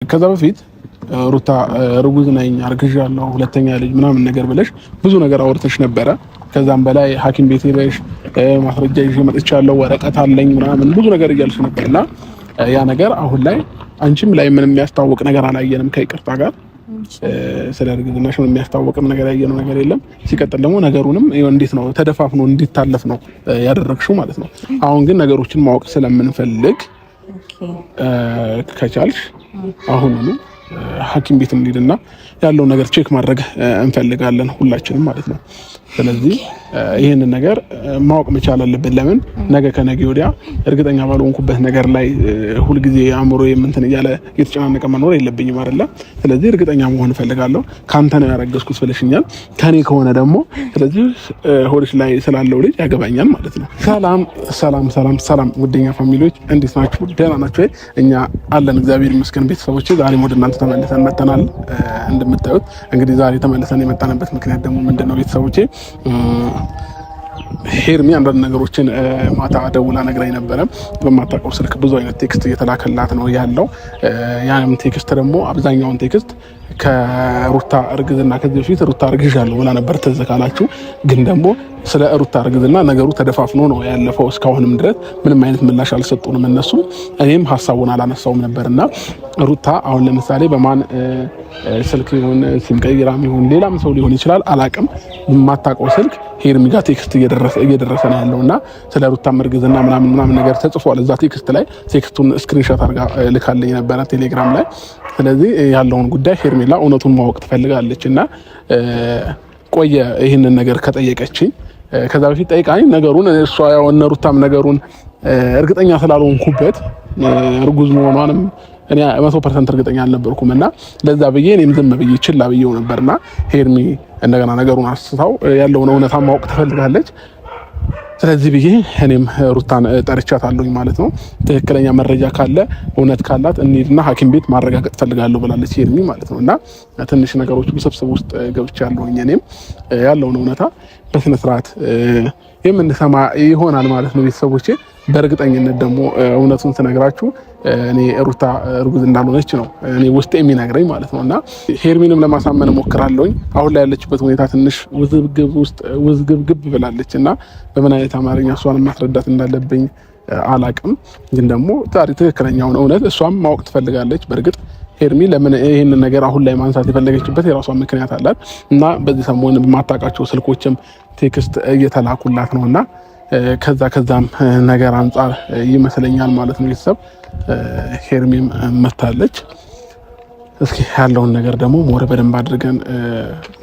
ከዛ በፊት ሩታ ርጉዝ ነኝ አርግዣለሁ ሁለተኛ ልጅ ምናምን ነገር ብለሽ ብዙ ነገር አወርተሽ ነበረ። ከዛም በላይ ሐኪም ቤት ሄደሽ ማስረጃ ይዤ መጥቻለሁ ወረቀት አለኝ ምናምን ብዙ ነገር እያልሽ ነበርና ያ ነገር አሁን ላይ አንቺም ላይ ምንም የሚያስታውቅ ነገር አላየንም ከይቅርታ ጋር ስለ እርግዝናሽ ምንም የሚያስታውቅም ነገር ያየነው ነገር የለም። ሲቀጥል ደግሞ ነገሩንም እንዴት ነው ተደፋፍኖ እንዲታለፍ ነው ያደረግሽው ማለት ነው። አሁን ግን ነገሮችን ማወቅ ስለምንፈልግ ከቻልሽ አሁኑኑ ሐኪም ቤት እንሂድና ያለው ነገር ቼክ ማድረግ እንፈልጋለን ሁላችንም ማለት ነው። ስለዚህ ይሄንን ነገር ማወቅ መቻል አለብን። ለምን ነገ ከነገ ወዲያ እርግጠኛ ባልሆንኩበት ነገር ላይ ሁሉ ጊዜ አእምሮ የምንትን እያለ እየተጨናነቀ መኖር የለብኝም አይደለ? ስለዚህ እርግጠኛ መሆን እፈልጋለሁ። ካንተ ነው ያረገዝኩት ብለሽኛል፣ ከኔ ከሆነ ደግሞ ስለዚህ ሆድሽ ላይ ስላለው ልጅ ያገባኛል ማለት ነው። ሰላም ሰላም ሰላም ሰላም ውደኛ ፋሚሊዎች እንዴት ናችሁ? ደህና ናችሁ? እኛ አለን እግዚአብሔር ይመስገን። ቤተሰቦቼ ዛሬም ወደ እናንተ ተመልሰን መጥተናል። እንደምታዩት እንግዲህ ዛሬ ተመልሰን የመጣንበት ምክንያት ደግሞ ምንድነው ቤተሰቦቼ ሄርሚ አንዳንድ ነገሮችን ማታ ደውላ ነግራኝ ነበረ። በማታውቀው ስልክ ብዙ አይነት ቴክስት እየተላከላት ነው ያለው። ያንም ቴክስት ደግሞ አብዛኛውን ቴክስት ከሩታ እርግዝና ከዚህ በፊት ሩታ እርግዣለሁ ብላ ነበር ትዝ ካላችሁ። ግን ደግሞ ስለ ሩታ እርግዝና ነገሩ ተደፋፍኖ ነው ያለፈው። እስካሁንም ድረስ ምንም አይነት ምላሽ አልሰጡንም እነሱ። እኔም ሀሳቡን አላነሳውም ነበርና ሩታ አሁን ለምሳሌ በማን ስልክ ይሁን ሲም ቀይራም ይሁን ሌላም ሰው ሊሆን ይችላል አላቅም፣ የማታውቀው ስልክ ሄርሚ ጋር ቴክስት እየደረሰ ነው ያለውና ስለ ሩታ እርግዝና ምናምን ነገር ተጽፏል እዛ ቴክስት ላይ። ቴክስቱን ስክሪንሾት አድርጋ ልካለኝ ነበረ ቴሌግራም ላይ። ስለዚህ ያለውን ጉዳይ ሄርሜላ እውነቱን ማወቅ ትፈልጋለች እና ቆየ ይህንን ነገር ከጠየቀችኝ ከዛ በፊት ጠይቃኝ ነገሩን እሷ ያው እነ ሩታም ነገሩን እርግጠኛ ስላልሆንኩበት እርጉዝ መሆኗንም እኔ 100% እርግጠኛ አልነበርኩም እና ለዛ ብዬ እኔም ዝም ብዬ ችላ ብዬው ነበርና ሄርሚ እንደገና ነገሩን አስታው ያለውን እውነታ ማወቅ ትፈልጋለች። ስለዚህ ብዬ እኔም ሩታን ጠርቻታለሁኝ ማለት ነው። ትክክለኛ መረጃ ካለ እውነት ካላት እንሂድና ሐኪም ቤት ማረጋገጥ ፈልጋለሁ ብላለች ሄርሚ ማለት ነው። እና ትንሽ ነገሮች ውስብስብ ውስጥ ገብቻለሁኝ። እኔም ያለውን እውነታ በስነ ስርዓት የምንሰማ ይሆናል ማለት ነው ቤተሰቦቼ። በእርግጠኝነት ደግሞ እውነቱን ስነግራችሁ እኔ ሩታ እርጉዝ እንዳልሆነች ነው እኔ ውስጤ የሚነግረኝ ማለት ነውና ሄርሚንም ለማሳመን ሞክራለሁኝ። አሁን ላይ ያለችበት ሁኔታ ትንሽ ውዝግብ ብላለች እና በምን አይነት አማርኛ እሷን ማስረዳት እንዳለብኝ አላቅም። ግን ደግሞ ዛሬ ትክክለኛውን እውነት እሷም ማወቅ ትፈልጋለች። በእርግጥ ሄርሚ ለምን ይሄንን ነገር አሁን ላይ ማንሳት የፈለገችበት የራሷ ምክንያት አላት እና በዚህ ሰሞን በማታውቃቸው ስልኮችም ቴክስት እየተላኩላት ነውና ከዛም ነገር አንፃር ይመስለኛል ማለት ነው ቤተሰብ ሄርሚም መታለች። እስኪ ያለውን ነገር ደግሞ ሞረ በደንብ አድርገን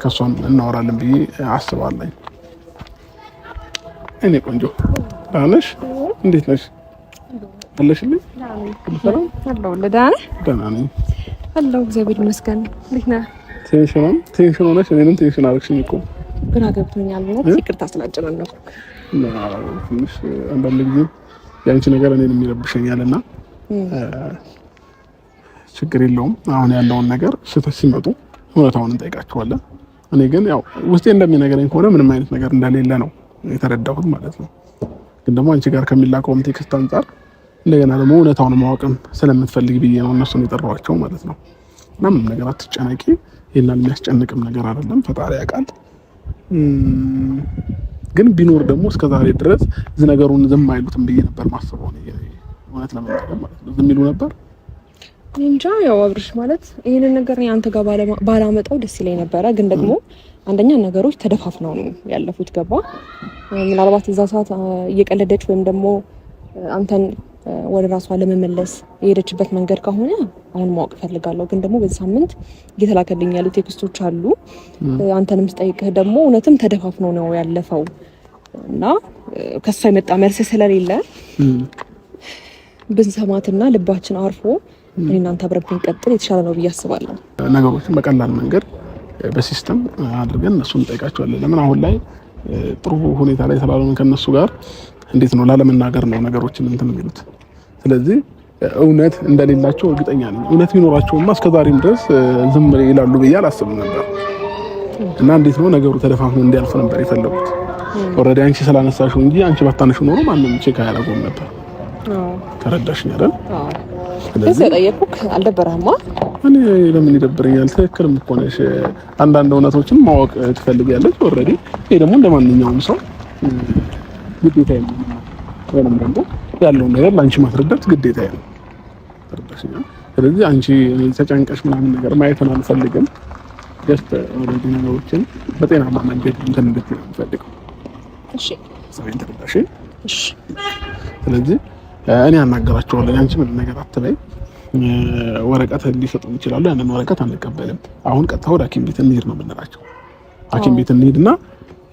ከሷም እናወራለን ብዬ አስባለሁ። እኔ ቆንጆ ዳነሽ እንዴት ነሽ? አለሽልኝ? ሰላም አለው ለዳነ ደህና ነኝ አለው እግዚአብሔር ይመስገን። እንዴት ነህ? ቴንሽን ሆነሽ እኔንም ቴንሽን አደረግሽኝ እኮ ግራ ገብቶኛል። ይቅርታ ስላጨናነኩ ትንሽ አንዳንድ ጊዜ ያንቺ ነገር እኔንም ይረብሸኛልና ችግር የለውም። አሁን ያለውን ነገር ስህተት ሲመጡ እውነታውን እንጠይቃቸዋለን። እኔ ግን ያው ውስጤ እንደሚነገረኝ ከሆነ ምንም አይነት ነገር እንደሌለ ነው የተረዳሁት ማለት ነው። ግን ደግሞ አንቺ ጋር ከሚላከውም ቴክስት አንፃር እንደገና ደግሞ እውነታውን ማወቅም ስለምትፈልግ ብዬ ነው እነሱን የጠራኋቸው ማለት ነው። እና ምንም ነገር አትጨነቂ፣ ይሄንን የሚያስጨንቅም ነገር አይደለም፣ ፈጣሪ ያውቃል። ግን ቢኖር ደግሞ እስከዛሬ ድረስ ነገሩን ዝም አይሉትም ብዬ ነበር ማስበው ነው እውነት ለመናገር ማለት ነው። ዝም ይሉ ነበር እንጃ። ያው አብርሽ ማለት ይሄንን ነገር አንተ ጋር ባላመጣው ደስ ይለኝ ነበረ። ግን ደግሞ አንደኛ ነገሮች ተደፋፍነው ነው ያለፉት። ገባ ምናልባት እዛ ሰዓት እየቀለደች ወይም ደግሞ አንተን ወደ ራሷ ለመመለስ የሄደችበት መንገድ ከሆነ አሁን ማወቅ ፈልጋለሁ። ግን ደግሞ በዚህ ሳምንት እየተላከልኝ ያሉ ቴክስቶች አሉ። አንተንም ስጠይቅህ ደግሞ እውነትም ተደፋፍነው ነው ያለፈው እና ከሷ የመጣ መልስ ስለሌለ ብንሰማትና ልባችን አርፎ እኔና አንተ አብረን ብንቀጥል የተሻለ ነው ብዬ አስባለሁ። ነገሮችን በቀላል መንገድ በሲስተም አድርገን እነሱን እንጠይቃቸዋለን። ለምን አሁን ላይ ጥሩ ሁኔታ ላይ ስላልሆነ ከነሱ ጋር እንዴት ነው ላለመናገር ነው ነገሮችን እንትን የሚሉት። ስለዚህ እውነት እንደሌላቸው እርግጠኛ ነኝ። እውነት ቢኖራቸውማ እስከዛሬም ድረስ ዝም ይላሉ ብዬ አላስብም ነበር። እና እንዴት ነው ነገሩ ተደፋፍኖ እንዲያልፍ ነበር የፈለጉት። ኦልሬዲ አንቺ ስላነሳሽው እንጂ አንቺ ባታነሽው ኖሮ ማንንም ቼክ አያደርገውም ነበር። ተረዳሽኝ አይደል? ስለዚህ ጠየቁክ አልደበረህማ? እኔ ለምን ይደብረኛል? ትክክልም እኮ ነሽ። አንዳንድ እውነቶችን ማወቅ ትፈልጊያለሽ ኦልሬዲ። ይሄ ደግሞ እንደማንኛውም ሰው ግዴታዬ ነው። ወይንም ደግሞ ያለውን ነገር ላንቺ ማስረዳት ግዴታዬ ነው። ተረዳሽኝ? ስለዚህ አንቺ ተጨንቀሽ ምናምን ነገር ማየት አልፈልግም። ጀስት ኦልሬዲ ነገሮችን በጤናማ መንገድ እንድትነግሪኝ እንፈልገው። እሺ ሰውን ተረዳሽ? እሺ ስለዚህ እኔ አናገራቸዋለሁ። አንቺ ምን ነገር አትበይ። ወረቀት ሊሰጡ ይችላሉ። ያንን ወረቀት አንቀበልም። አሁን ቀጥታ ወደ ሐኪም ቤት እንሂድ ነው የምንላቸው። ሐኪም ቤት እንሂድና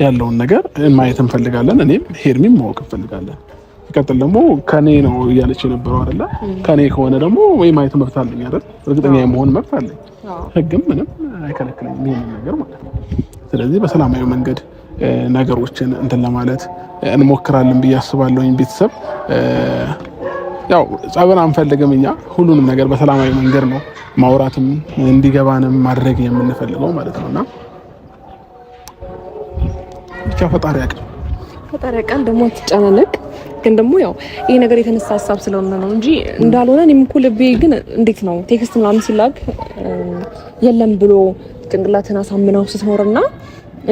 ያለውን ነገር ማየት እንፈልጋለን። እኔም ሄርሚም ማወቅ እንፈልጋለን። ሲቀጥል ደግሞ ከኔ ነው እያለች የነበረው አይደለ? ከኔ ከሆነ ደግሞ ወይ ማየት መብት አለኝ አይደል? እርግጠኛ የመሆን መብት አለኝ። ህግም ምንም አይከለክለኝም ይሄንን ነገር ማለት ነው። ስለዚህ በሰላማዊ መንገድ ነገሮችን እንትን ለማለት እንሞክራለን ብዬ አስባለሁኝ። ቤተሰብ ያው ጸብን አንፈልግም። እኛ ሁሉንም ነገር በሰላማዊ መንገድ ነው ማውራትም እንዲገባንም ማድረግ የምንፈልገው ማለት ነውና ብቻ ፈጣሪ ያውቃል ደግሞ ትጨናነቅ። ግን ደግሞ ያው ይሄ ነገር የተነሳ ሀሳብ ስለሆነ ነው እንጂ እንዳልሆነ እኔም እኮ ልቤ ግን እንዴት ነው ቴክስት ምናምን ሲላክ የለም ብሎ ጭንቅላትን አሳምነው ስትኖርና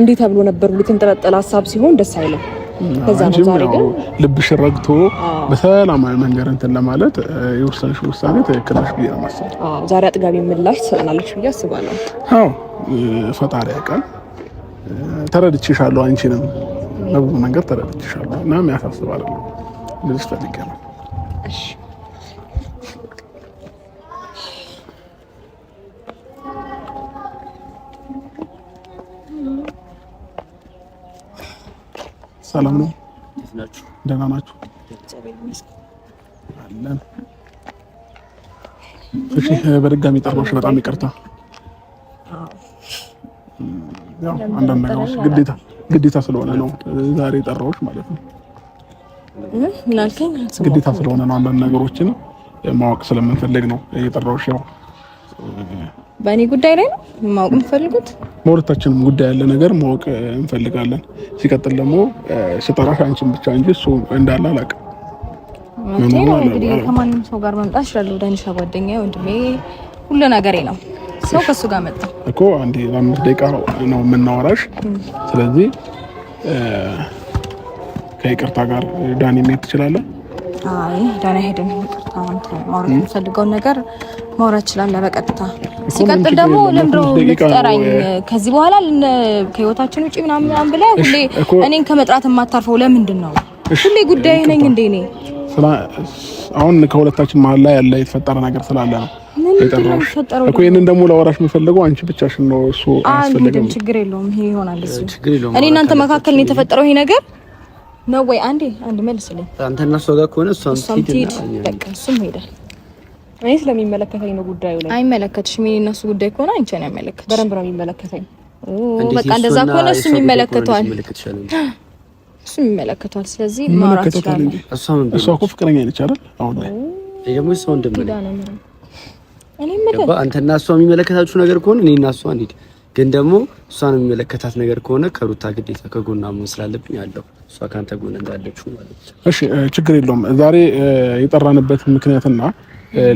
እንዴት ተብሎ ነበር ብሎ የተንጠለጠለ ሀሳብ ሲሆን ደስ አይልም። ከዛ ነው ዛሬ ግን ልብሽ ረግቶ በሰላማዊ መንገድ እንትን ለማለት የወሰንሽው ውሳኔ ትክክል ነሽ ብዬ ነው የማስበው። ዛሬ አጥጋቢ ምላሽ ትሰጠናለች ብዬ አስባለሁ። አዎ ፈጣሪ ያውቃል። ተረድቼሻለሁ። አንቺንም በብዙ መንገድ ተረድቼሻለሁ እና የሚያሳስብ አይደለም። ልጅ ፈልጌ ነው። እሺ ሰላም ነው? ደህና ናችሁ? አለን። እሺ በድጋሚ ጠራሁሽ፣ በጣም ይቅርታ። ያው አንዳንድ ነገሮች ግዴታ ስለሆነ ነው ዛሬ ጠራሁሽ ማለት ነው። ግዴታ ስለሆነ ነው። አንዳንድ ነገሮችን ማወቅ ስለምንፈልግ ነው የጠራሁሽ። ያው በእኔ ጉዳይ ላይ ነው ማወቅ የምፈልጉት። በሁለታችንም ጉዳይ ያለ ነገር ማወቅ እንፈልጋለን። ሲቀጥል ደግሞ ስጠራሽ አንቺን ብቻ እንጂ እሱ እንዳለ አላውቅም። እንግዲህ ከማንም ሰው ጋር መምጣት እችላለሁ። ዳኒሻ ጓደኛዬ፣ ወንድሜ፣ ሁሉ ነገሬ ነው። ሰው ከሱ ጋር መጣ እኮ አንዴ ለ5 ደቂቃ ነው የምናወራሽ። ስለዚህ ከይቅርታ ጋር ዳኒ መሄድ ትችላለህ? አይ ዳኒ ሄደን ይቅርታ አንተ ማውራት የምፈልገውን ነገር ማውራት ይችላል በቀጥታ። ሲቀጥል ደግሞ ለምንድነው የምትጠራኝ? ከዚህ በኋላ ከህይወታችን ውጪ ምናምን ብለህ ሁሌ እኔን ከመጥራት የማታርፈው ለምንድን ነው? ሁሌ ጉዳይ ነኝ እንዴ እኔ? አሁን ከሁለታችን መሀል ላይ ያለ የተፈጠረ ነገር ስላለ ነው የጠራሁሽ እኮ። ይሄንን ደግሞ ላወራሽ የምፈልገው አንቺ ብቻሽን ነው። እሱ አያስፈልግም። ችግር የለውም። ይሄ ይሆናል እሱ። እኔ እናንተ መካከል ነው የተፈጠረው ይሄ ነገር ነው ወይ? አንዴ መልስልኝ። አንተና እሷ ጋር ከሆነ እሷም ትሄድ፣ በቃ እሱም ሄዳል። እኔ ስለሚመለከተኝ ነው ጉዳዩ ላይ። አይመለከትሽም። እኔ እና እሱ ጉዳይ ከሆነ አንቺ ነው የሚመለከት። በደንብ ነው የሚመለከተኝ። በቃ እንደዛ ከሆነ እሱም ይመለከተዋል። እሱም ይመለከተዋል። ስለዚህ ማውራት ይችላል። እሷ እኮ ፍቅረኛ ነች አይደል? አሁን ላይ ደግሞ እሷ እንደምን አንተና እሷ የሚመለከታችሁ ነገር ከሆነ እኔ እና እሷ እንሂድ። ግን ደግሞ እሷን የሚመለከታት ነገር ከሆነ ከሩታ ግዴታ ከጎና መሆን ስላለብኝ አለው እሷ ካንተ ጎን እንዳለችው ማለት ነው። እሺ ችግር የለውም። ዛሬ የጠራንበት ምክንያትና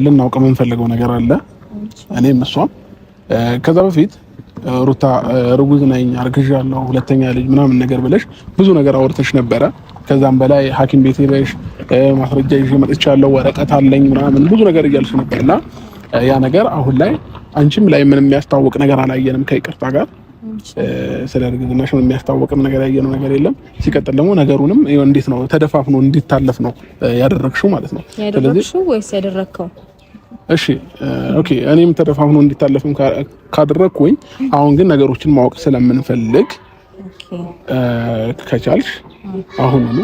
ልናውቅ የምንፈልገው ነገር አለ። እኔም እሷም ከዛ በፊት ሩታ ርጉዝ ነኝ አርግዣለሁ 2ኛ ልጅ ምናምን ነገር ብለሽ ብዙ ነገር አውርተሽ ነበረ። ከዛም በላይ ሐኪም ቤት ሄደሽ ማስረጃ ይዤ መጥቻለሁ ወረቀት አለኝ ምናምን ብዙ ነገር እያልሽ ነበርና ያ ነገር አሁን ላይ አንቺም ላይ ምንም የሚያስታውቅ ነገር አላየንም። ከይቅርታ ጋር ስለ እርግዝናሽ ምንም የሚያስታውቅም ነገር ያየነው ነገር የለም። ሲቀጥል ደግሞ ነገሩንም እንዴት ነው ተደፋፍኖ እንዲታለፍ ነው ያደረግሽው ማለት ነው። ያደረግሽው ወይስ ያደረግከው? እሺ ኦኬ። እኔም ተደፋፍኖ እንዲታለፍም ካደረግኩኝ አሁን ግን ነገሮችን ማወቅ ስለምንፈልግ ከቻልሽ አሁኑኑ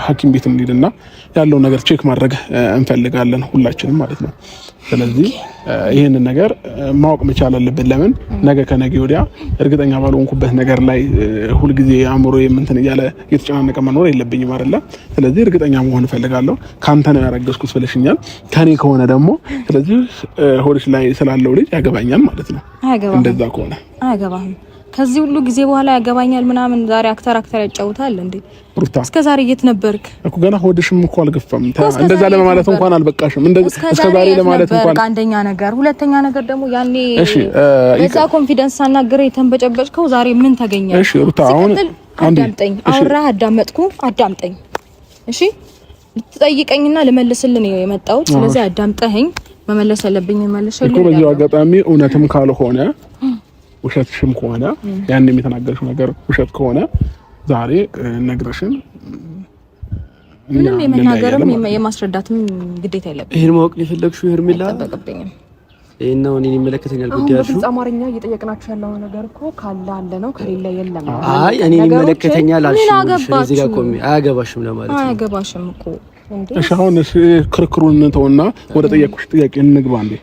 ሐኪም ቤት እንሂድና ያለውን ነገር ቼክ ማድረግ እንፈልጋለን ሁላችንም ማለት ነው። ስለዚህ ይሄንን ነገር ማወቅ መቻል አለብን። ለምን ነገ ከነገ ወዲያ እርግጠኛ ባልሆንኩበት ነገር ላይ ሁልጊዜ አእምሮ የምንትን እያለ እየተጨናነቀ መኖር የለብኝም አይደለ? ስለዚህ እርግጠኛ መሆን እፈልጋለሁ። ካንተ ነው ያረገዝኩት ብለሽኛል። ከኔ ከሆነ ደግሞ ስለዚህ ሆድሽ ላይ ስላለው ልጅ ያገባኛል ማለት ነው። እንደዛ ከሆነ አያገባህም። ከዚህ ሁሉ ጊዜ በኋላ ያገባኛል ምናምን ዛሬ አክተር ያጫውታል እንዴ? ሩታ እስከ ዛሬ የት ነበርክ እኮ? ገና ሆድሽም እኮ አልገፋም። እንደዛ ለማለት እንኳን አልበቃሽም። እስከ ዛሬ ለማለት እንኳን አንደኛ ነገር፣ ሁለተኛ ነገር ደግሞ ያኔ በዛ ኮንፊደንስ ሳናገር የተንበጨበጭከው ዛሬ ምን ተገኘ? እሺ ሩታ አሁን አዳምጠኝ። አውራህ አዳመጥኩ፣ አዳምጠኝ። እሺ ልትጠይቀኝና ልመልስልህ ነው የመጣሁት። ስለዚህ አዳምጠኸኝ መመለስ ያለብኝ መመለስልኝ እኮ። በዚህ አጋጣሚ እውነትም ካልሆነ ውሸትሽም ከሆነ ያን የተናገርሽው ነገር ውሸት ከሆነ ዛሬ ነግረሽን ምንም የመናገርም የማስረዳትም ግዴታ የለብኝም። ይሄን ማወቅ ሊፈልግሽው ሄርሜላ አይጠበቅብኝም። ይሄን ነው እኔን ይመለከተኛል ጉዳያችሁ። በግልጽ አማርኛ እየጠየቅናችሁ ያለው ነገር እኮ ካለ አለ ነው፣ ከሌለ የለም። አይ እኔን ይመለከተኛል አልሽ። ስለዚህ ጋር ቆሜ አያገባሽም ለማለት ነው። አያገባሽም እኮ እንዴ። እሺ አሁን ክርክሩን እንተውና ወደ ጠየቅኩሽ ጥያቄ እንግባ እንዴ።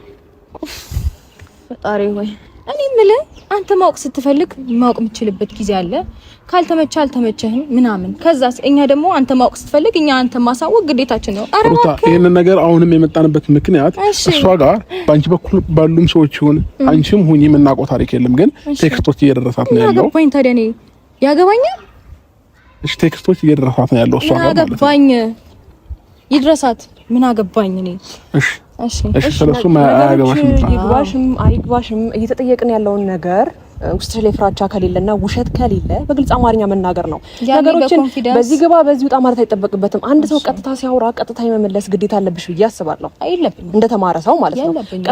ፈጣሪ ሆይ እኔ የምልህ አንተ ማወቅ ስትፈልግ ማወቅ የምችልበት ጊዜ አለ። ካልተመቻ አልተመቸህም ምናምን። ከዛስ እኛ ደግሞ አንተ ማወቅ ስትፈልግ እኛ አንተ ማሳወቅ ግዴታችን ነው። ሩታ ይሄንን ነገር አሁንም የመጣንበት ምክንያት እሷ ጋር ባንቺ በኩል ባሉም ሰዎች ይሁን አንቺም ሁኚ የምናውቀው ታሪክ የለም፣ ግን ቴክስቶች እየደረሳት ነው ያለው። ያገባኝ ታዲያ እኔ ያገባኛል። እሺ ቴክስቶች እየደረሳት ነው ያለው እሷ ጋር ማለት ነው። ያገባኝ ይድረሳት ምን አገባኝ እኔ። እሺ ስለሱ አያገባሽም። ይግባሽም አይግባሽም እየተጠየቅን ያለውን ነገር ውስጥሽ ላይ ፍራቻ ከሌለና ውሸት ከሌለ በግልጽ አማርኛ መናገር ነው። ነገሮችን በዚህ ግባ በዚህ ውጣ ማለት አይጠበቅበትም። አንድ ሰው ቀጥታ ሲያወራ ቀጥታ የመመለስ ግዴታ አለብሽ ብዬ አስባለሁ። አይለብኝም እንደተማረ ሰው ማለት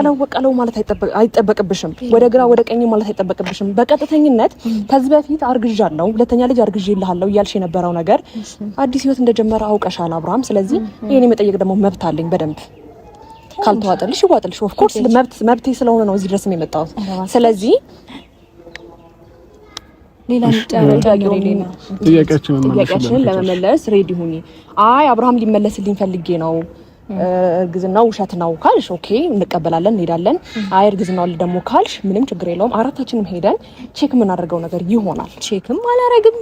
ነው። ቀለው ማለት አይጠበቅብሽም። ወደ ግራ ወደ ቀኝ ማለት አይጠበቅብሽም። በቀጥተኝነት ከዚህ በፊት አርግዣለሁ፣ ሁለተኛ ልጅ አርግዤልሃለሁ እያልሽ የነበረው ነገር አዲስ ህይወት እንደጀመረ አውቀሻል አብርሃም። ስለዚህ ይሄን የመጠየቅ ደግሞ መብት አለኝ በደንብ። ካልተዋጠልሽ ይዋጥልሽ። ኦፍ ኮርስ መብቴ ስለሆነ ነው እዚህ ድረስ የመጣሁት። ስለዚህ ሌላ ጥያቄያችንን ለመመለስ ሬዲ ሁኚ። አይ አብርሃም ሊመለስልኝ ፈልጌ ነው እርግዝናው ውሸት ነው ካልሽ ኦኬ እንቀበላለን፣ እንሄዳለን። አይ እርግዝናው ደግሞ ካልሽ ምንም ችግር የለውም። አራታችንም ሄደን ቼክ የምናደርገው ነገር ይሆናል። ቼክም አላረግም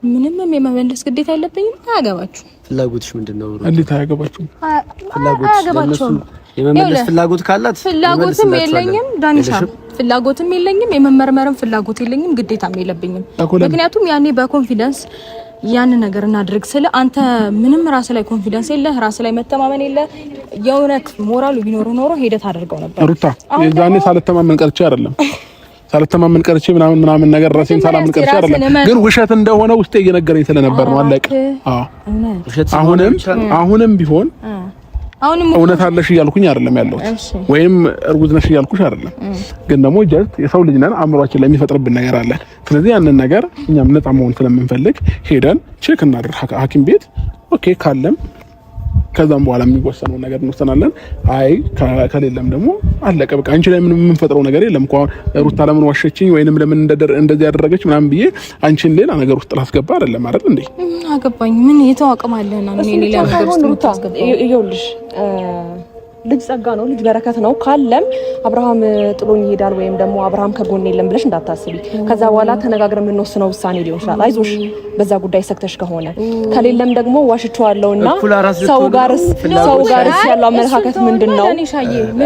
ምንም የመመለስ ግዴታ የለብኝም። አያገባችሁ። ፍላጎትሽ ምንድነው? እንዴት አያገባችሁ? አያገባችሁ። የመመለስ ፍላጎት ካላት ፍላጎትም የለኝም ዳንሻ፣ ፍላጎትም የለኝም፣ የመመርመርም ፍላጎት የለኝም፣ ግዴታም የለብኝም። ምክንያቱም ያኔ በኮንፊደንስ ያን ነገር እናድርግ ስለ አንተ ምንም ራስ ላይ ኮንፊደንስ የለ፣ ራስ ላይ መተማመን የለ። የእውነት ሞራሉ ቢኖር ኖሮ ሄደት አድርገው ነበር። ሩታ የዛኔ ሳልተማመን ቀርቼ አይደለም ሳልተማመን ቀርቼ ምናምን ነገር ራሴን ሳላምን ቀርቼ አይደለም፣ ግን ውሸት እንደሆነ ውስጤ እየነገረኝ ስለነበር ነው። አለቀ። አሁንም ቢሆን እውነት አለሽ እያልኩኝ አይደለም ያለሁት፣ ወይም እርጉዝ ነሽ እያልኩሽ አይደለም። ግን ደግሞ ጀስት የሰው ልጅ ነን፣ አእምሯችን ላይ የሚፈጥርብን ነገር አለ። ስለዚህ ያንን ነገር እኛም ነፃ መሆን ስለምንፈልግ ሄደን ቼክ እናድርግ ሐኪም ቤት ኦኬ ካለም ከዛም በኋላ የሚወሰነው ነገር እንወሰናለን። አይ ከሌለም ደግሞ አለቀ በቃ። አንቺ ላይ ምንም የምንፈጥረው ነገር የለም እኮ። ሩታ ለምን ዋሸችኝ ወይንም ለምን እንደዚህ ያደረገች ምናምን ብዬ አንቺን ሌላ ነገር ውስጥ ላስገባ አይደለም አይደል እንዴ? አገባኝ ምን የተዋቀማለና ነው ሌላ ነገር ውስጥ ልታስገባ? ይኸውልሽ ልጅ ጸጋ ነው፣ ልጅ በረከት ነው። ካለም አብርሃም ጥሎኝ ይሄዳል ወይም ደግሞ አብርሃም ከጎን የለም ብለሽ እንዳታስቢ። ከዛ በኋላ ተነጋግረን የምንወስነው ውሳኔ ሊሆን ይችላል። አይዞሽ በዛ ጉዳይ ሰክተሽ ከሆነ ከሌለም ደግሞ ዋሽቻለሁና ሰው ጋርስ ያለው አመለካከት ምንድነው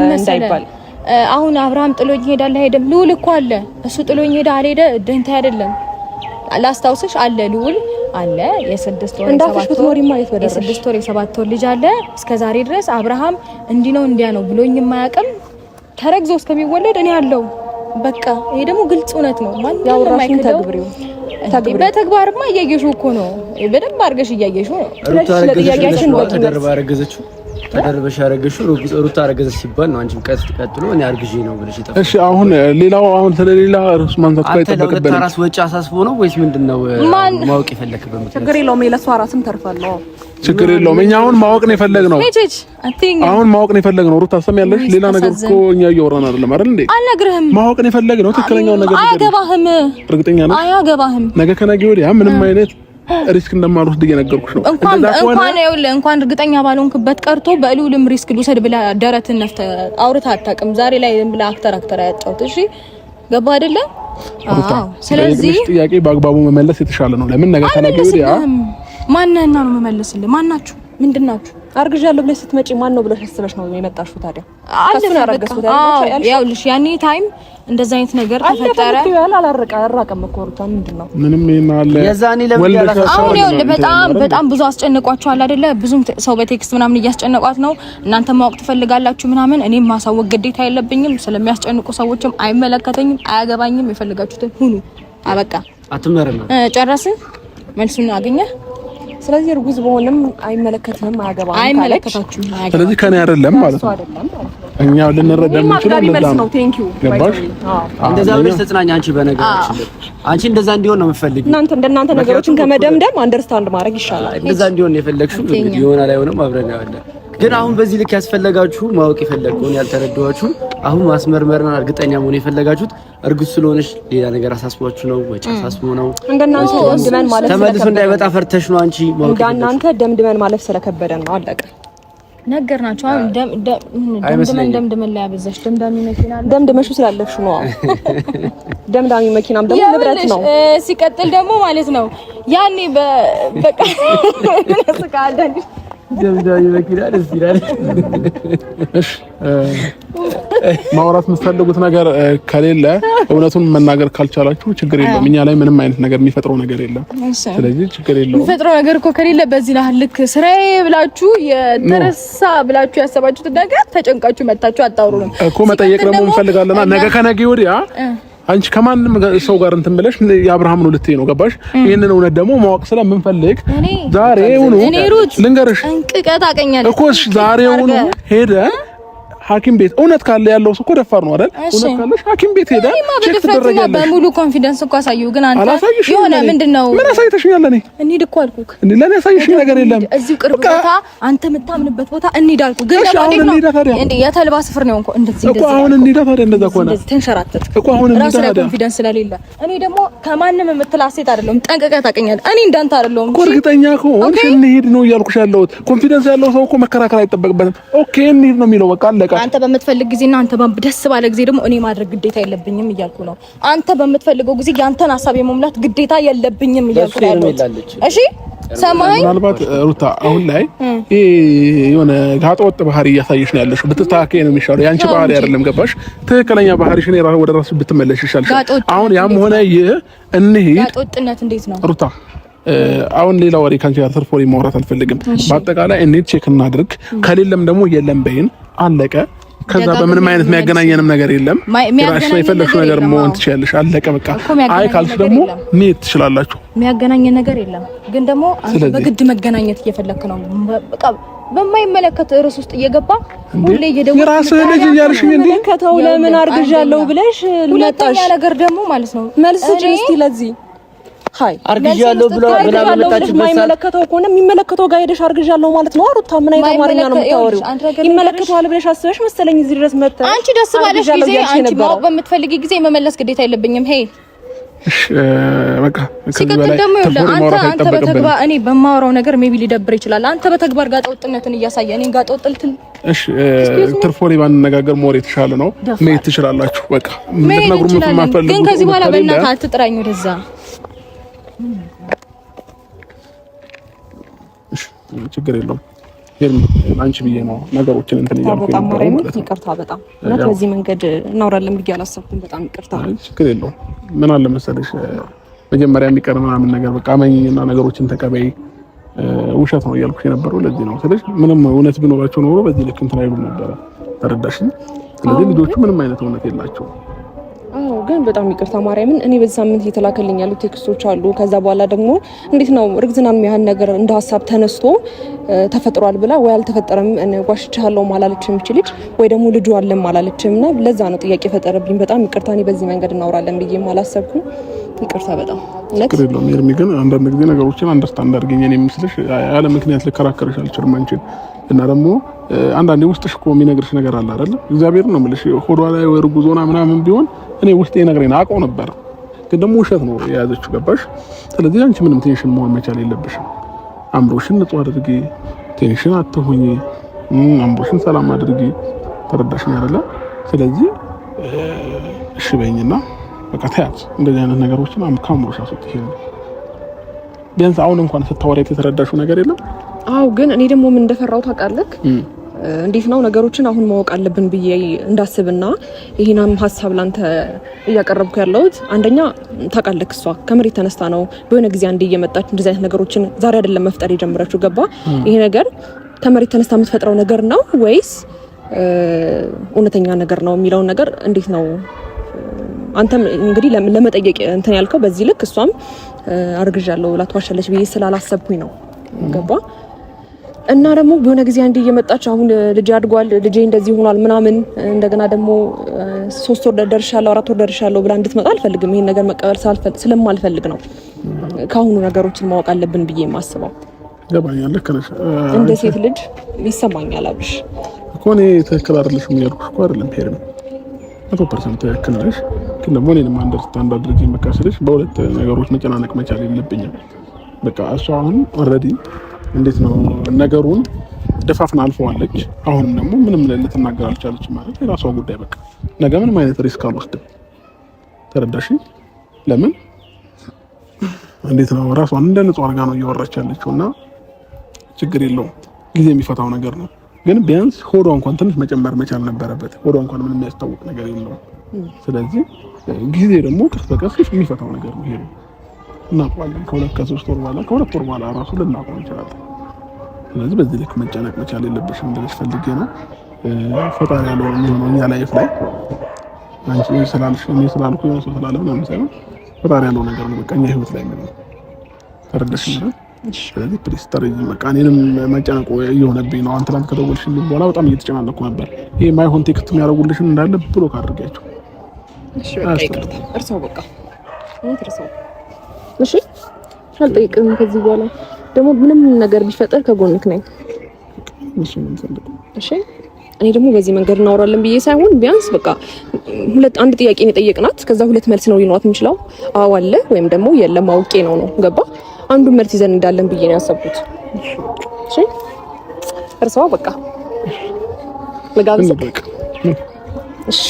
እንዳይባል። አሁን አብርሃም ጥሎኝ ይሄዳል አይደለም፣ ልዑል እኮ አለ። እሱ ጥሎኝ ሄዳ አልሄደ ደንታ አይደለም። ላስታውስሽ አለ ልዑል አለ የ6 ወር የ7 ወር ልጅ አለ። እስከዛሬ ድረስ አብርሃም እንዲህ ነው እንዲያ ነው ብሎኝ የማያውቅም። ተረግዞ እስከሚወለድ እኔ አለው። በቃ ይሄ ደግሞ ግልጽ እውነት ነው። ማን ያወራሽን ተግብሪው በተግባርማ እያየሽው እኮ ነው። በደንብ አድርገሽ እያየሽው ነው። ለጥያቄያችን ተደርባ አረገዘችው ተደርበሽ አረገሽው ሩታ አረገዘች ሲባል ነው አንቺም ቀጥሎ እኔ አርግዤ ነው ብለሽ ይጣፋ። እሺ አሁን ሌላው ስለሌላ ርዕስ ማንሳት አይጠበቅብንም። አንተ ራስ ወጪ አሳስቦ ነው ወይስ ምንድነው ማወቅ የፈለክበት? ችግር የለውም የለሷ ራስም ተርፋለሁ። ችግር የለውም። እኛ አሁን ማወቅ ነው የፈለግነው። አሁን ማወቅ ነው የፈለግነው። ሩታ ሰሚያለሽ፣ ሌላ ነገር እኮ እኛ እያወራን አይደለም አይደል እንዴ? አልነግርህም። ማወቅ ነው የፈለግነው ትክክለኛው ነገር። አያገባህም። እርግጠኛ ነኝ አያገባህም። ነገ ከነገ ወዲያ ምንም አይነት ሪስክ እንደማልወስድ እየነገርኩሽ ነው። እንኳን እርግጠኛ ባልሆንክበት ቀርቶ በልዑልም ሪስክ ልውሰድ ብላ ደረትን ነፍተ አውርታ አታውቅም። ዛሬ ላይ ብላ አክተር ያጫውት። እሺ ገባ አይደለ? ስለዚህ ጥያቄ በአግባቡ መመለስ የተሻለ ነው። ለምን ነገ ከነገ ወዲያ ማንነና ነው መመለስልህ? ማናችሁ? ምንድናችሁ? አርግዣለሁ ብለሽ ስትመጪ ማን ነው ብለሽ አስበሽ ነው የመጣሽው? ታዲያ ያውልሽ ያኔ ታይም እንደዛ አይነት ነገር ተፈጠረ። አላረቀም እኮ ሩታ ምንድነው ምንም ይናለ የዛኔ ለምን አሁን ይኸውልህ በጣም ብዙ አስጨንቋቸዋል አይደለ? ብዙም ሰው በቴክስት ምናምን እያስጨነቋት ነው። እናንተ ማወቅ ትፈልጋላችሁ ምናምን፣ እኔም ማሳወቅ ግዴታ የለብኝም። ስለሚያስጨንቁ ሰዎችም አይመለከተኝም፣ አያገባኝም። የፈለጋችሁትን ሁኑ። አበቃ። አትመረም። ጨረስን። መልሱን አገኘህ። ስለዚህ እርጉዝ በሆነም አይመለከትህም፣ አያገባም። አይመለከታችሁም። ስለዚህ ከኔ አይደለም ማለት ነው። እኛ ልንረዳ የምንችለው እንደዛ ነው። ገባሽ? እንደዛ ብለሽ ተጽናኛ። አንቺ በነገራችን አንቺ እንደዛ እንዲሆን ነው የምፈልጊው። እንደናንተ ነገሮችን ከመደምደም አንደርስታንድ ማድረግ ይሻላል። እንደዛ እንዲሆን የፈለግሽው ይሆናል አይሆንም አብረን ያለ ግን አሁን በዚህ ልክ ያስፈልጋችሁ ማወቅ የፈለግከውን ያልተረዳችሁ አሁን ማስመርመርና እርግጠኛ መሆን የፈለጋችሁት እርጉዝ ስለሆነሽ ሌላ ነገር አሳስቧችሁ ነው ወይ አሳስቦ ነው? እንደናንተ ደምድመን ማለት ተመልሶ እንዳይመጣ ፈርተሽ ነው አንቺ ማወቅ እንደናንተ ደምድመን ማለፍ ስለከበደን ነው። አለቀ። ነገርናችሁ። አሁን ደምድመን ላይ አበዛሽ። ደምዳሚ መኪና ደምድመሹ ስላለፍሽ ነው። ደምዳሚ መኪናም ደግሞ ንብረት ነው። ሲቀጥል ደግሞ ማለት ነው ያኔ በቃ ነስቃለን ደምዳሚ መኪና ደስ ይላል። እሺ ማውራት የምትፈልጉት ነገር ከሌለ እውነቱን መናገር ካልቻላችሁ ችግር የለውም። እኛ ላይ ምንም አይነት ነገር የሚፈጥረው ነገር የለም። ስለዚህ ችግር የለውም። የሚፈጥረው ነገር እኮ ከሌለ በዚህ ላይ ልክ ስራዬ ብላችሁ የተረሳ ብላችሁ ያሰባችሁት ነገር ተጨንቃችሁ መታችሁ አጣውሩ ነው እኮ መጠየቅ ደግሞ እንፈልጋለና ነገ ከነገ ወዲያ አንቺ ከማንም ሰው ጋር እንትን ብለሽ የአብርሃም ነው ልትይ ነው። ገባሽ? ይሄንን እውነት ደግሞ ማወቅ ስለምንፈልግ ዛሬውኑ ልንገርሽ እንቅቀት አቀኛለሁ እኮ ዛሬውኑ ሄደ ሐኪም ቤት እውነት ካለ ያለው ሰው እኮ ደፋር ነው አይደል? እውነት ካለሽ ሐኪም ቤት ሄዳ ቼክ ትደረጋለሽ። በሙሉ ኮንፊደንስ እኮ አሳየው። ግን አንተ የሆነ ምንድነው ምን አሳይተሽኛል? እኔ እንሂድ እኮ አልኩክ። ለኔ አሳይሽኝ ነገር የለም። እዚሁ ቅርብ ቦታ አንተ የምታምንበት ቦታ እንሂድ አልኩክ። ግን ደግሞ እንዴ የተልባ ስፍር ነው እንደዚህ እኮ አሁን እንሂድ ታዲያ። እንደዛ ከሆነ እንደዚህ ተንሸራተት እኮ አሁን እንሂድ ታዲያ። ኮንፊደንስ ስለሌለ እኔ ደግሞ ከማንም የምትላስ ሴት አይደለም። ጠንቀቀህ ታውቀኛለህ። እኔ እንዳንተ አይደለም እኮ እርግጠኛ ከሆንሽ እንሂድ ነው እያልኩሽ ያለሁት። ኮንፊደንስ ያለው ሰው እኮ መከራከር አይጠበቅበትም። ኦኬ እንሂድ ነው የሚለው። በቃ አለቀ። አንተ በምትፈልግ ጊዜና አንተ ደስ ባለ ጊዜ ደግሞ እኔ ማድረግ ግዴታ የለብኝም እያልኩ ነው። አንተ በምትፈልገው ጊዜ ያንተን ሐሳብ የመሙላት ግዴታ የለብኝም እያልኩ ነው። እሺ ሰማይ ምናልባት ሩታ አሁን ላይ የሆነ ጋጠ ወጥ ባህሪ እያሳየሽ ነው ያለሽው። ብትስተካከይ ነው የሚሻለው። ያንቺ ባህሪ አይደለም። ገባሽ? ትክክለኛ ባህሪሽን ወደ ራስሽ ብትመለሽ ይሻልሻል። አሁን ያም ሆነ ይህ እንሂድ ጋጠ ወጥነት እንዴት ነው ሩታ? አሁን ሌላ ወሬ ካንቺ ጋር ተርፎ ማውራት አልፈልግም። በአጠቃላይ እንሂድ፣ ቼክ እናድርግ። ከሌለም ደግሞ የለም በይን፣ አለቀ። ከዛ በምንም አይነት የሚያገናኘንም ነገር የለም። ራስሽ የፈለግሽው ነገር መሆን ትችያለሽ። አለቀ በቃ። አይ ካልሽ ደግሞ ሜት ትችላላችሁ። የሚያገናኘን ነገር የለም። ግን ደግሞ አንተ በግድ መገናኘት እየፈለክ ነው። በቃ በማይመለከት ርዕስ ውስጥ እየገባ ሁሌ እየደወልክ የራስህ ልጅ እያልሽኝ እንዴ ከተው ለምን አርግዣለሁ ብለሽ ሁለተኛ ነገር ደግሞ ማለት ነው መልስ ጀስቲ ለዚህ ሃይ አርግዣለሁ ብላ በመጣችበት የማይመለከተው ከሆነ የሚመለከተው ጋር ሄደሽ አርግዣለሁ ማለት ነው። ሩታ ምን አይነት አማርኛ ነው የምታወሪው? ይመለከተዋል ብለሽ አስበሽ መሰለኝ እዚህ ድረስ መጣ። አንቺ ደስ ባለሽ ጊዜ አንቺ ማወቅ በምትፈልጊ ጊዜ መመለስ ግዴታ የለብኝም። ሄይ በቃ ሲቀጥል ደግሞ አንተ በተግባር እኔ በማወራው ነገር ሜቢ ሊደብር ይችላል። አንተ በተግባር ጋጠ ወጥነትን እያሳየ እኔ ጋጠ ወጥልት እሺ ትርፎሪ ባንነጋገር ሞር የተሻለ ነው። መሄድ ትችላላችሁ። በቃ ምትነግሩ ምትማፈልጉ ግን ከዚህ በኋላ በእናትህ አትጥራኝ ወደዛ። ችግር የለውም። አንቺ ብዬ ነው ነገሮችን እንትን እያልኩ በጣም ማለት ይቅርታ። በጣም እና በዚህ መንገድ እናወራለን ብዬ አላሰብኩም። በጣም ይቅርታ። ችግር የለውም። ምን አለ መሰለሽ መጀመሪያ የሚቀር ምናምን ነገር በቃ መኝና ነገሮችን ተቀበይ። ውሸት ነው እያልኩሽ የነበረው ለዚህ ነው። ስለዚህ ምንም እውነት ቢኖራቸው ኖሮ በዚህ ልክ እንትን አይሉም ነበረ። ተረዳሽኝ? ስለዚህ ልጆቹ ምንም አይነት እውነት የላቸውም። ግን በጣም ይቅርታ ማርያምን። እኔ በዚህ ሳምንት እየተላከልኝ ያሉ ቴክስቶች አሉ። ከዛ በኋላ ደግሞ እንዴት ነው እርግዝናን የሚያህል ነገር እንደ ሀሳብ ተነስቶ ተፈጥሯል ብላ ወይ አልተፈጠረም ጓሽቻለሁ ማላለችም ልጅ ወይ ደግሞ ልጁ አለም ማላለችም እና ለዛ ነው ጥያቄ ፈጠረብኝ። በጣም ይቅርታ። እኔ በዚህ መንገድ እናወራለን ብዬ አላሰብኩም። ይቅርታ በጣም ችግር የለውም። ኤርሚ ግን አንዳንድ ጊዜ ነገሮችን አንደርስታንድ አድርገኝ። እኔ የምስልሽ ያለ ምክንያት ልከራከርሽ አልችልም አንቺን እና ደግሞ አንዳንዴ ውስጥሽ እኮ የሚነግርሽ ነገር አለ አይደል? እግዚአብሔር ነው የምልሽ። ሆዷ ላይ ወይ እርጉዞና ምናምን ቢሆን እኔ ውስጤ ነግሬና አውቀው ነበር፣ ግን ደግሞ ውሸት ነው የያዘችው። ገባሽ? ስለዚህ አንቺ ምንም ቴንሽን መሆን መቻል የለብሽም። አምሮሽን ንጹህ አድርጊ፣ ቴንሽን አትሁኚ፣ አምሮሽን ሰላም አድርጊ። ተረዳሽኝ አይደለ? ስለዚህ እሺ በይኝና በቃ ተያት። እንደዚህ አይነት ነገሮችን ከአምሮሽ አስወጥሽ። ቢያንስ አሁን እንኳን ስታወሪያት የተረዳሽው ነገር የለም? አው ግን እኔ ደግሞ ምን እንደፈራው ታውቃለህ? እንዴት ነው ነገሮችን አሁን ማወቅ አለብን ብዬ እንዳስብና ይሄንም ሀሳብ ላንተ እያቀረብኩ ያለሁት አንደኛ ታውቃለህ እሷ ከመሬት ተነስታ ነው በሆነ ጊዜ አንዴ እየመጣች እንደዚህ አይነት ነገሮችን ዛሬ አይደለም መፍጠር የጀመረችው ገባ ይሄ ነገር ከመሬት ተነስታ የምትፈጥረው ነገር ነው ወይስ እውነተኛ ነገር ነው የሚለው ነገር እንዴት ነው አንተም እንግዲህ ለመጠየቅ እንትን ያልከው በዚህ ልክ እሷም አርግዣለሁ ላትዋሻለች ብዬ ስላላሰብኩኝ ነው ገባ እና ደግሞ በሆነ ጊዜ አንዴ እየመጣች አሁን ልጅ አድጓል ልጅ እንደዚህ ሆኗል ምናምን እንደገና ደግሞ 3 ወር ደርሻለሁ 4 ወር ደርሻለሁ ብላ እንድትመጣ አልፈልግም ይሄን ነገር መቀበል ስለማልፈልግ ነው ካሁኑ ነገሮችን ማወቅ አለብን ብዬ የማስበው ገባኛል ልክ ነሽ እንደ ሴት ልጅ ይሰማኛል አብሽ እኮ እኔ ትክክል አይደለሽም ያልኩሽ እኮ አይደለም ሄርም 100% ትክክል ነሽ ግን ደግሞ እኔንም አንደርስታንድ አድርጌ መካሰልሽ በሁለት ነገሮች መጨናነቅ መቻል የለብኝም በቃ እሷ አሁን ኦልሬዲ እንዴት ነው ነገሩን ደፋፍና አልፈዋለች አሁን ደግሞ ምንም ልትናገር አልቻለች ማለት የራሷ ጉዳይ በቃ ነገ ምንም አይነት ሪስክ አልወስድም ተረዳሽ ለምን እንዴት ነው ራሷን እንደ ንጹህ አድርጋ ነው እያወራች ያለችውና ችግር የለውም ጊዜ የሚፈታው ነገር ነው ግን ቢያንስ ሆዷ እንኳን ትንሽ መጨመር መቻል ነበረበት ሆዷ እንኳን ምንም የሚያስታውቅ ነገር የለውም ስለዚህ ጊዜ ደግሞ ቀስ በቀስ የሚፈታው ነገር ነው ይሄ እናውቃለን ከ2-3 ወር በኋላ ከ2 ወር በኋላ ራሱ ልናውቀው እንችላለን ስለዚህ በዚህ ልክ መጨነቅ መቻል የለብሽም እንደዚህ ፈልጌ ነው ፈጣሪ ያለው የሚሆነው እኛ ላይፍ ላይ አንቺ ስላልሽ እኔ ስላልኩ ነው ስላለ ምናምን ሳይሆን ፈጣሪ ያለው ነገር ነው በቃ እኛ ህይወት ላይ ነው ተረዳሽ ነው ስለዚህ ፕሊስ ተረጂ በቃ እኔንም መጨነቁ እየሆነብኝ ነው አንተ ላንተ ከደወልሽልኝ በኋላ በጣም እየተጨናነኩ ነበር ይሄ ማይሆን ቴክስት የሚያደርጉልሽን እንዳለ ብሎክ አድርጋቸው እሺ በቃ ይቅርታ እርሳው በቃ እኔ እርሳው እሺ አልጠይቅም ከዚህ በኋላ ደግሞ ምንም ነገር ቢፈጠር ከጎንክ ነኝ እሺ እኔ ደግሞ በዚህ መንገድ እናወራለን ብዬ ሳይሆን ቢያንስ በቃ አንድ ጥያቄ ነው የጠየቅናት ከዛ ሁለት መልስ ነው ሊኖራት የሚችለው አዎ አለ ወይም ደግሞ የለም አውቄ ነው ገባ አንዱ መልስ ይዘን እንዳለን ብዬ ነው ያሰብኩት እሺ እርሳው በቃ ለጋብዝ እሺ